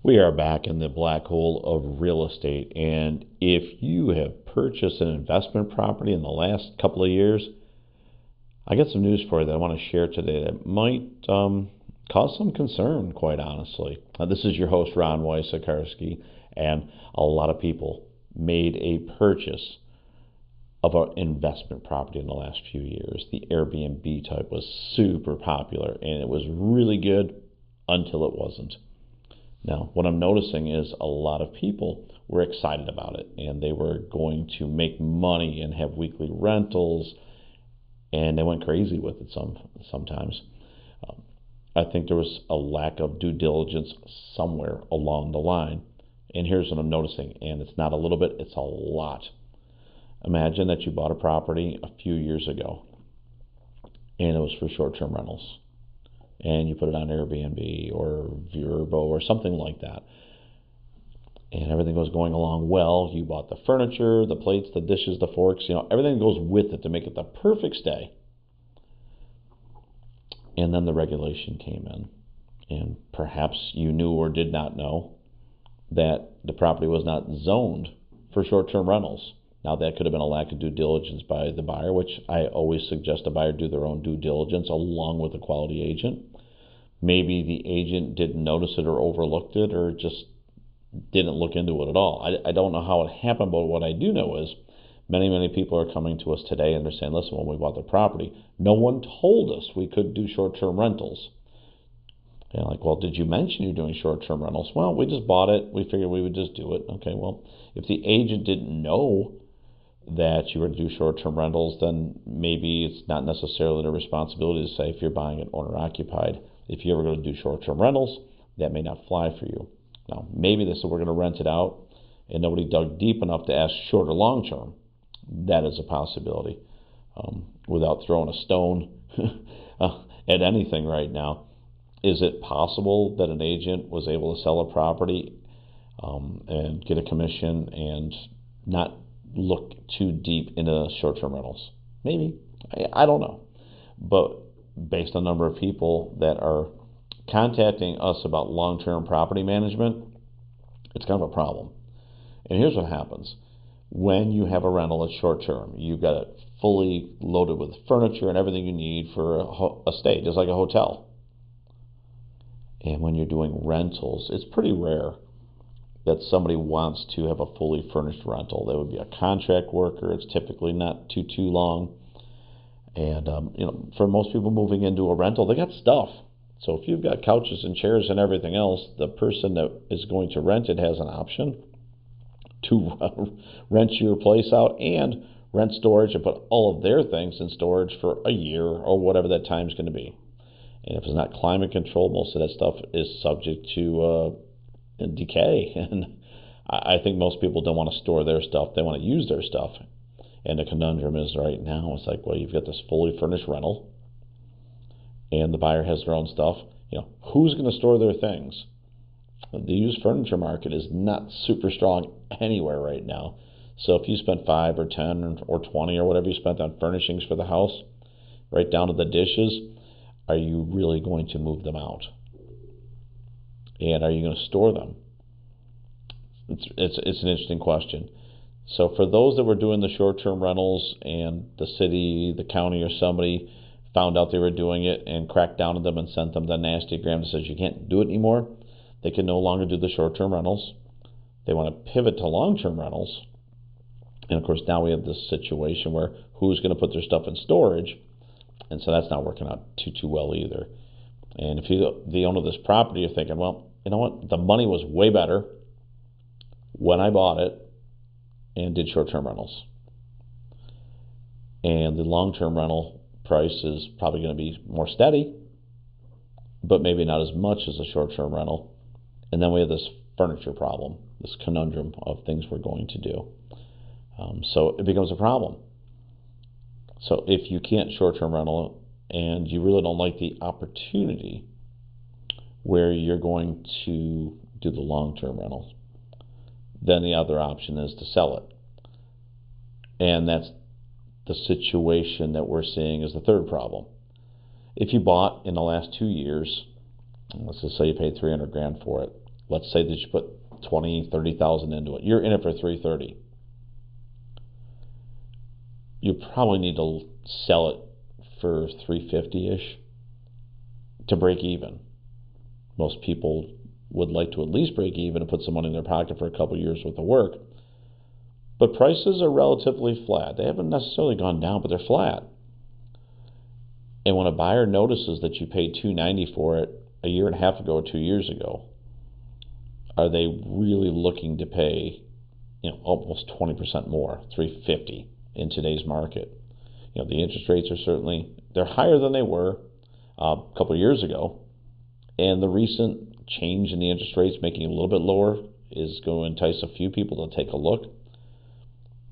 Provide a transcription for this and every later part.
We are back in the black hole of real estate, and if you have purchased an investment property in the last couple of years, I got some news for you that I want to share today that might cause some concern, quite honestly. This is your host, Ron Wysakarski, and a lot of people made a purchase of an investment property in the last few years. The Airbnb type was super popular, and it was really good until it wasn't. Now, what I'm noticing is a lot of people were excited about it, and they were going to make money and have weekly rentals, and they went crazy with it sometimes. I think there was a lack of due diligence somewhere along the line. And here's what I'm noticing, and it's not a little bit, it's a lot. Imagine that you bought a property a few years ago, and it was for short-term rentals, and you put it on Airbnb or Vrbo or something like that, and everything was going along well. You bought the furniture, the plates, the dishes, the forks, everything goes with it to make it the perfect stay. And then the regulation came in, and perhaps you knew or did not know that the property was not zoned for short-term rentals. Now, that could have been a lack of due diligence by the buyer, which I always suggest a buyer do their own due diligence along with a quality agent. Maybe the agent didn't notice it or overlooked it or just didn't look into it at all. I don't know how it happened, but what I do know is many people are coming to us today and they're saying, listen, when we bought the property, no one told us we could do short-term rentals. And like, well, did you mention you're doing short-term rentals? Well, we just bought it. We figured we would just do it. Okay, well, if the agent didn't know that you were to do short-term rentals, then maybe it's not necessarily their responsibility to say if you're buying it owner-occupied, if you're ever going to do short-term rentals, that may not fly for you. Now, maybe they said we're going to rent it out, and nobody dug deep enough to ask short or long-term. That is a possibility. Without throwing a stone at anything right now, is it possible that an agent was able to sell a property and get a commission and not look too deep into short-term rentals? Maybe. I don't know. But based on the number of people that are contacting us about long-term property management, it's kind of a problem. And here's what happens. When you have a rental that's short-term, you've got it fully loaded with furniture and everything you need for a stay, just like a hotel. And when you're doing rentals, it's pretty rare that somebody wants to have a fully furnished rental. That would be a contract worker. It's typically not too long. And for most people moving into a rental, they got stuff. So if you've got couches and chairs and everything else, the person that is going to rent it has an option to rent your place out and rent storage and put all of their things in storage for a year or whatever that time is going to be. And if it's not climate controlled, most of that stuff is subject to decay. And I think most people don't want to store their stuff. They want to use their stuff. And the conundrum is right now, it's like, well, you've got this fully furnished rental and the buyer has their own stuff. Who's going to store their things? The used furniture market is not super strong anywhere right now. So if you spent 5 or 10 or 20 or whatever you spent on furnishings for the house, right down to the dishes, are you really going to move them out? And are you going to store them? It's an interesting question. So for those that were doing the short-term rentals and the city, the county, or somebody found out they were doing it and cracked down on them and sent them the nastygram that says you can't do it anymore, they can no longer do the short-term rentals. They want to pivot to long-term rentals. And of course now we have this situation where who's going to put their stuff in storage? And so that's not working out too well either. And if you're the owner of this property, you're thinking, well, you know what? The money was way better when I bought it and did short-term rentals. And the long-term rental price is probably going to be more steady, but maybe not as much as a short-term rental. And then we have this furniture problem, this conundrum of things we're going to do. So it becomes a problem. So if you can't short-term rental and you really don't like the opportunity where you're going to do the long-term rental, then the other option is to sell it. And that's the situation that we're seeing as the third problem. If you bought in the last 2 years, let's just say you paid $300,000 for it, Let's say that you put 20, 30,000 into it. You're in it for 330. You probably need to sell it for 350-ish to break even. Most people would like to at least break even and put some money in their pocket for a couple years worth of work. But prices are relatively flat. They haven't necessarily gone down, but they're flat. And when a buyer notices that you paid $290 for it a year and a half ago or 2 years ago, are they really looking to pay, almost 20% more, $350 in today's market? The interest rates are they're higher than they were a couple of years ago, and the recent change in the interest rates making it a little bit lower is going to entice a few people to take a look.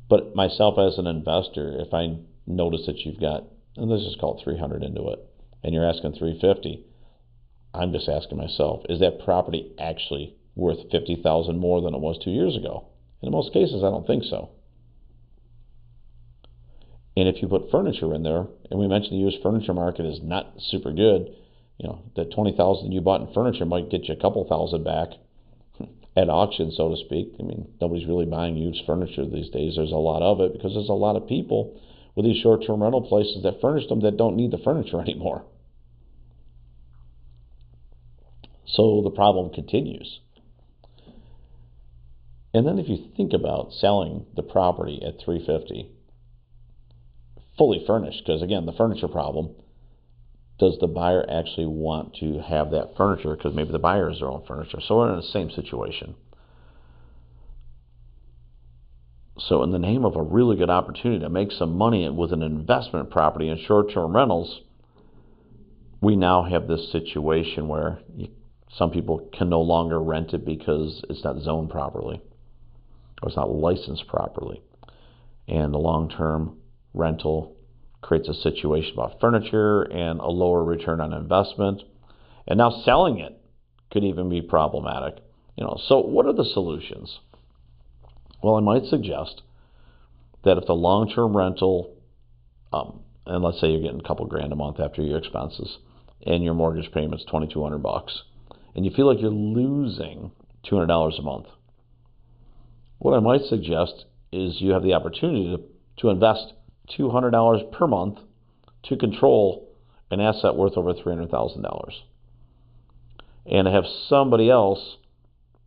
But myself as an investor, if I notice that you've got, and let's just call it 300 into it, and you're asking 350, I'm just asking myself, is that property actually worth $50,000 more than it was 2 years ago? In most cases, I don't think so. And if you put furniture in there, and we mentioned the used furniture market is not super good, that $20,000 you bought in furniture might get you a couple thousand back at auction, so to speak. Nobody's really buying used furniture these days. There's a lot of it because there's a lot of people with these short-term rental places that furnish them that don't need the furniture anymore. So the problem continues. And then if you think about selling the property at $350, fully furnished, because again, the furniture problem, does the buyer actually want to have that furniture? Because maybe the buyer is their own furniture. So we're in the same situation. So in the name of a really good opportunity to make some money with an investment property in short-term rentals, we now have this situation where some people can no longer rent it because it's not zoned properly or it's not licensed properly. And the long-term rental creates a situation about furniture and a lower return on investment. And now selling it could even be problematic. So what are the solutions? Well, I might suggest that if the long-term rental, and let's say you're getting a couple grand a month after your expenses, and your mortgage payment's $2,200, and you feel like you're losing $200 a month, what I might suggest is you have the opportunity to invest $200 per month to control an asset worth over $300,000, and to have somebody else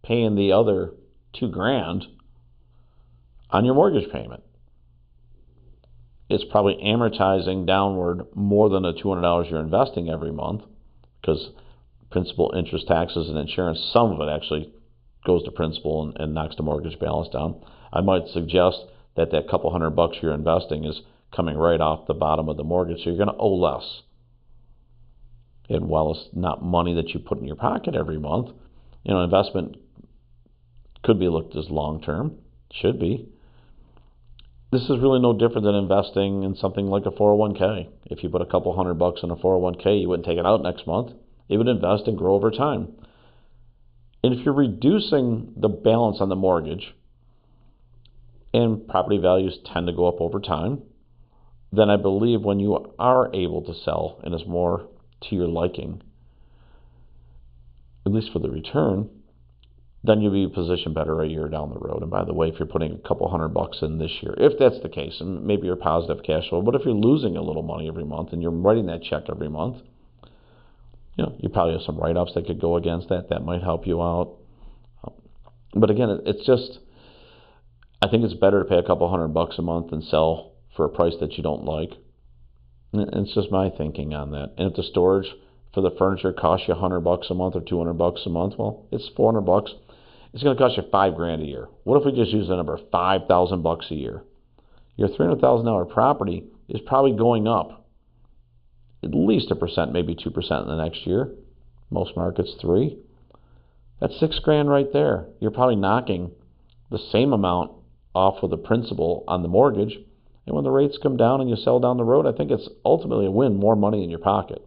paying the other $2,000 on your mortgage payment. It's probably amortizing downward more than the $200 you're investing every month, because principal, interest, taxes, and insurance, some of it actually goes to principal and knocks the mortgage balance down. I might suggest that couple $100 you're investing is coming right off the bottom of the mortgage, so you're going to owe less. And while it's not money that you put in your pocket every month, investment could be looked as long-term, should be. This is really no different than investing in something like a 401k. If you put a couple $100 in a 401k, you wouldn't take it out next month. It would invest and grow over time. And if you're reducing the balance on the mortgage, and property values tend to go up over time, then I believe when you are able to sell and it's more to your liking, at least for the return, then you'll be positioned better a year down the road. And by the way, if you're putting a couple $100 in this year, if that's the case, and maybe you're positive cash flow, but if you're losing a little money every month and you're writing that check every month, you probably have some write-offs that could go against that. That might help you out. But again, it's just, I think it's better to pay a couple $100 a month and sell for a price that you don't like. And it's just my thinking on that. And if the storage for the furniture costs you $100 a month or $200 a month, well, it's $400. It's going to cost you $5,000 a year. What if we just use the number $5,000 a year? Your $300,000 property is probably going up at least 1%, maybe 2% in the next year. Most markets 3%. That's $6,000 right there. You're probably knocking the same amount off with the principal on the mortgage. And when the rates come down and you sell down the road, I think it's ultimately a win, more money in your pocket.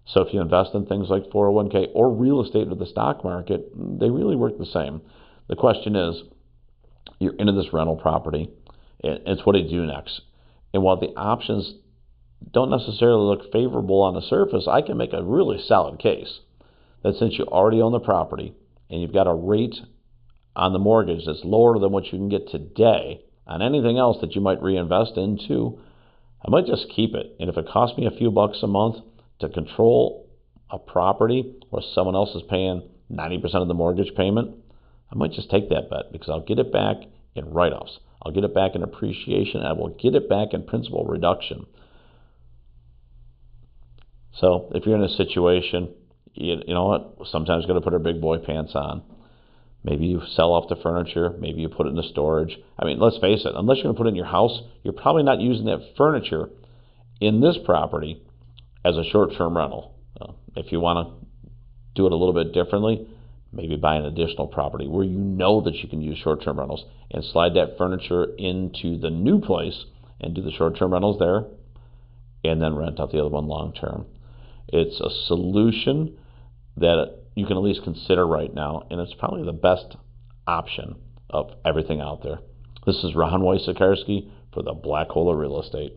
So if you invest in things like 401k or real estate or the stock market, they really work the same. The question is, you're into this rental property, and it's what do you do next? And while the options don't necessarily look favorable on the surface, I can make a really solid case that since you already own the property and you've got a rate on the mortgage that's lower than what you can get today on anything else that you might reinvest into, I might just keep it. And if it costs me a few bucks a month to control a property where someone else is paying 90% of the mortgage payment, I might just take that bet because I'll get it back in write-offs. I'll get it back in appreciation. I will get it back in principal reduction. So if you're in a situation, you know what, sometimes you're going to put our big boy pants on. Maybe you sell off the furniture. Maybe you put it into storage. I mean, let's face it, unless you're going to put it in your house, you're probably not using that furniture in this property as a short-term rental. If you want to do it a little bit differently, maybe buy an additional property where you know that you can use short-term rentals and slide that furniture into the new place and do the short-term rentals there and then rent out the other one long-term. It's a solution that you can at least consider right now, and it's probably the best option of everything out there. This is Ron Wojciechowski for the Black Hole of Real Estate.